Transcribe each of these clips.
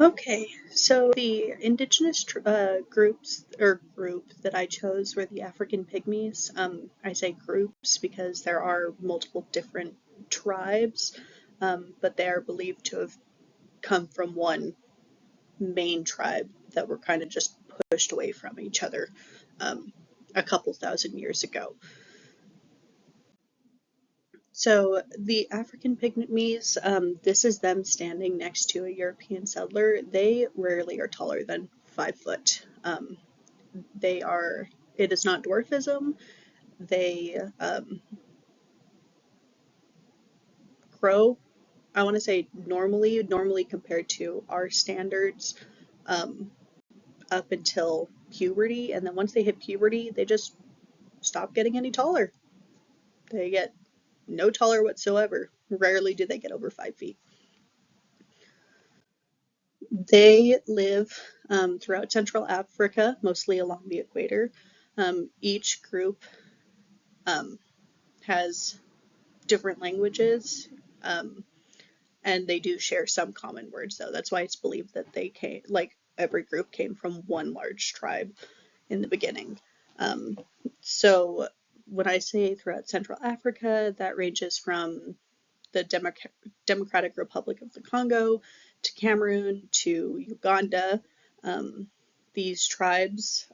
Okay, so the indigenous groups or group that I chose were the African Pygmies. I say groups because there are multiple different tribes, but they are believed to have come from one main tribe that were kind of just pushed away from each other um, a couple thousand years ago. So the African Pygmies, this is them standing next to a European settler. They rarely are taller than 5 foot. They are, it is not dwarfism. They grow, I want to say normally compared to our standards, um, up until puberty. And then once they hit puberty, they just stop getting any taller. They get no taller whatsoever. Rarely do they get over 5 feet. They live throughout Central Africa, mostly along the equator. Each group um, has different languages, um, and they do share some common words, though. That's why it's believed that they came, like every group came from one large tribe in the beginning. Um, so when I say throughout Central Africa, that ranges from the Democratic Republic of the Congo to Cameroon to Uganda. Um, these tribes,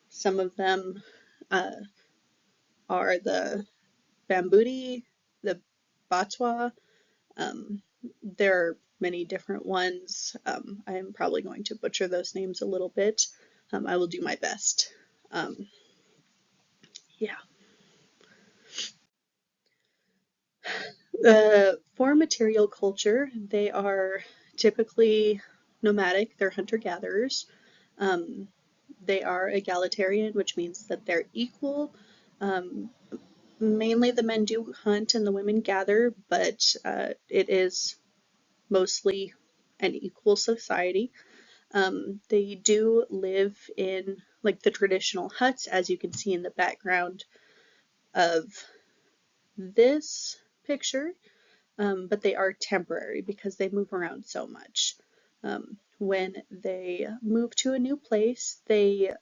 some of them uh, are the Bambuti, the Batwa. Um, there are many different ones. I am probably going to butcher those names a little bit. I will do my best. Um, yeah. For material culture, they are typically nomadic, they're hunter gatherers. Um, they are egalitarian, which means that they're equal. Um, Mainly the men do hunt and the women gather, but it is mostly an equal society. They do live in like the traditional huts, as you can see in the background of this picture, but they are temporary because they move around so much. When they move to a new place, they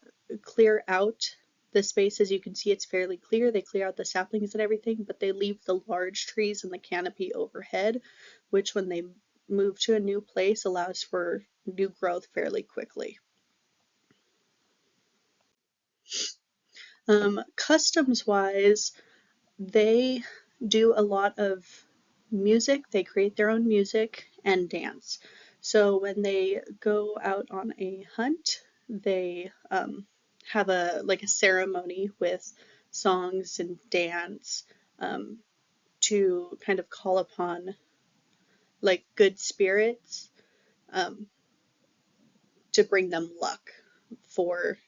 clear out the space. As you can see, it's fairly clear. They clear out the saplings and everything, but they leave the large trees and the canopy overhead, which when they move to a new place allows for new growth fairly quickly. Customs wise, they do a lot of music. They create their own music and dance. So when they go out on a hunt, they have a like a ceremony with songs and dance um, to kind of call upon like good spirits um, to bring them luck for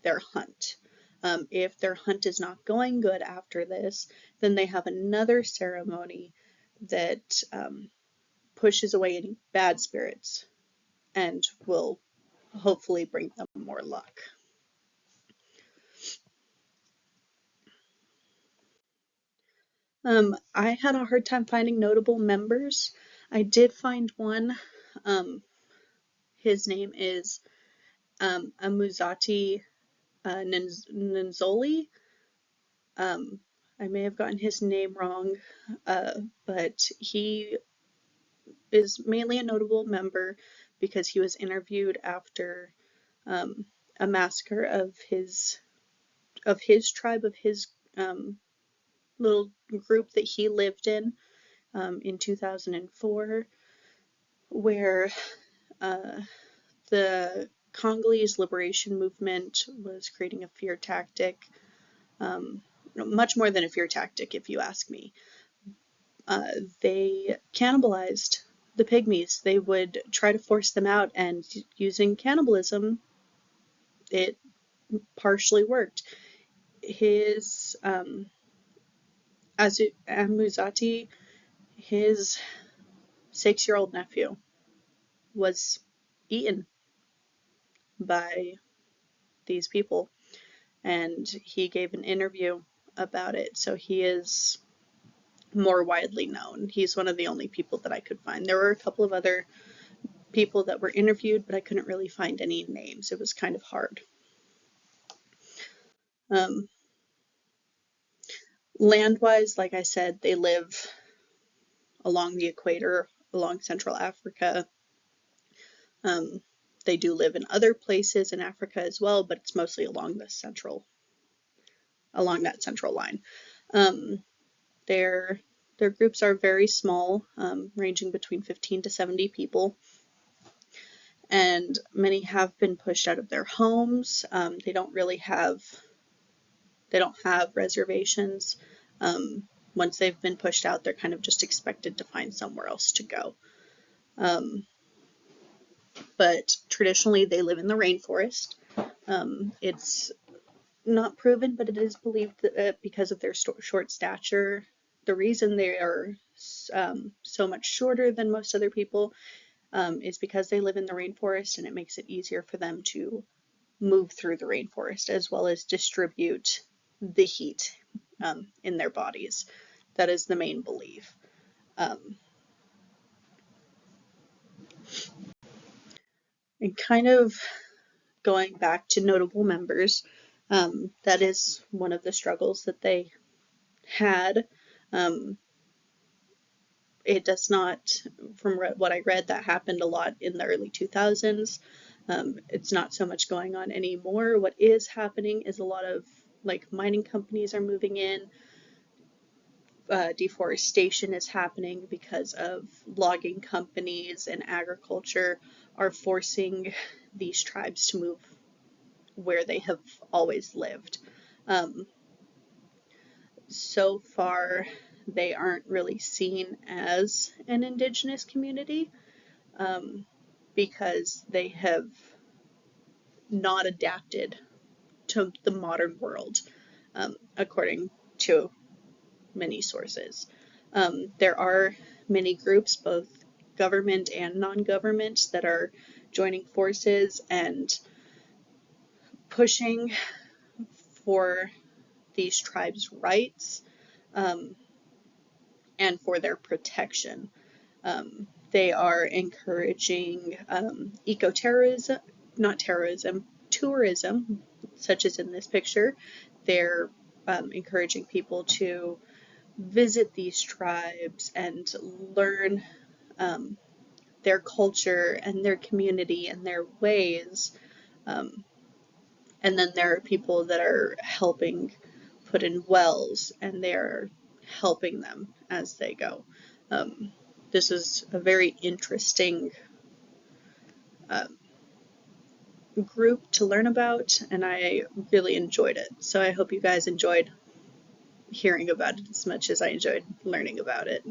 their hunt. If their hunt is not going good after this, then they have another ceremony that pushes away any bad spirits and will hopefully bring them more luck. I had a hard time finding notable members. I did find one. Um, his name is Amuzati Nzoli. Um, I may have gotten his name wrong, but he is mainly a notable member because he was interviewed after um, a massacre of his tribe, of his little group that he lived in 2004, where uh, the Congolese liberation movement was creating a fear tactic, um, much more than a fear tactic, if you ask me. They cannibalized the pygmies. They would try to force them out, and using cannibalism, it partially worked. His Amuzati, his 6-year-old nephew, was eaten by these people, and he gave an interview about it. So he is more widely known. He's one of the only people that I could find. There were a couple of other people that were interviewed, but I couldn't really find any names. It was kind of hard. Land-wise, like I said, they live along the equator, along Central Africa. They do live in other places in Africa as well, but it's mostly along that central line. Their groups are very small, ranging between 15 to 70 people, and many have been pushed out of their homes. They don't have reservations. Once they've been pushed out, they're kind of just expected to find somewhere else to go. But traditionally, they live in the rainforest. It's not proven, but it is believed that because of their short stature, the reason they are so much shorter than most other people is because they live in the rainforest, and it makes it easier for them to move through the rainforest as well as distribute the heat in their bodies. That is the main belief. And kind of going back to notable members, that is one of the struggles that they had. It does not, from what I read, that happened a lot in the early 2000s. It's not so much going on anymore. What is happening is a lot of mining companies are moving in. Deforestation is happening because of logging companies, and agriculture are forcing these tribes to move where they have always lived. So far, they aren't really seen as an indigenous community because they have not adapted to the modern world, according to many sources. There are many groups, both government and non-government, that are joining forces and pushing for these tribes' rights and for their protection. They are encouraging eco-terrorism, not terrorism, tourism, such as in this picture. They're encouraging people to visit these tribes and learn their culture and their community and their ways. And then there are people that are helping put in wells, and they're helping them as they go. This is a very interesting group to learn about, and I really enjoyed it. So I hope you guys enjoyed hearing about it as much as I enjoyed learning about it.